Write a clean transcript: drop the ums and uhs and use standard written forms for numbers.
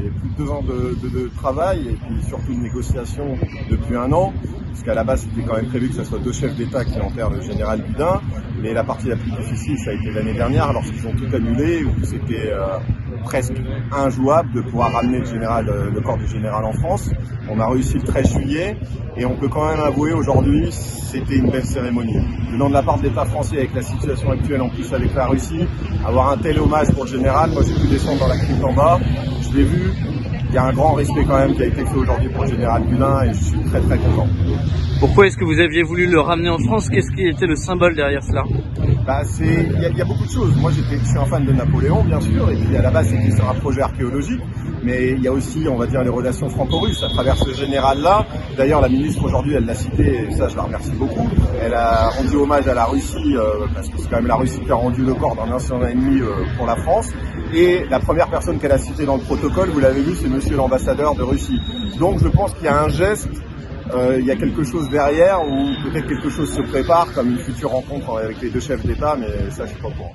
c'est plus de 2 ans de travail et puis surtout de négociations depuis 1 an. Parce qu'à la base, c'était quand même prévu que ce soit 2 chefs d'État qui enterrent le général Gudin. Mais la partie la plus difficile, ça a été l'année dernière, lorsqu'ils ont tout annulé, où c'était presque injouable de pouvoir ramener le corps du général en France. On a réussi le 13 juillet et on peut quand même avouer aujourd'hui, c'était une belle cérémonie. Venant de la part de l'État français avec la situation actuelle, en plus avec la Russie, avoir un tel hommage pour le général, moi j'ai pu descendre dans la crypte en bas, je l'ai vu. Il y a un grand respect quand même qui a été fait aujourd'hui pour le général Gudin et je suis très très content. Pourquoi est-ce que vous aviez voulu le ramener en France? Qu'est-ce qui était le symbole derrière cela? Il y a beaucoup de choses. Moi, je suis un fan de Napoléon, bien sûr, et puis à la base, c'était sur un projet archéologique, mais il y a aussi, on va dire, les relations franco-russes à travers ce général-là. D'ailleurs, la ministre aujourd'hui, elle l'a cité, et ça, je la remercie beaucoup. Elle a rendu hommage à la Russie, parce que c'est quand même la Russie qui a rendu le corps d'un ancien ennemi pour la France. Et la première personne qu'elle a citée dans le protocole, vous l'avez vu, c'est monsieur l'ambassadeur de Russie. Donc, je pense qu'il y a un geste. Il y a quelque chose derrière ou peut-être quelque chose se prépare comme une future rencontre avec les 2 chefs d'État, mais ça je suis pas au courant.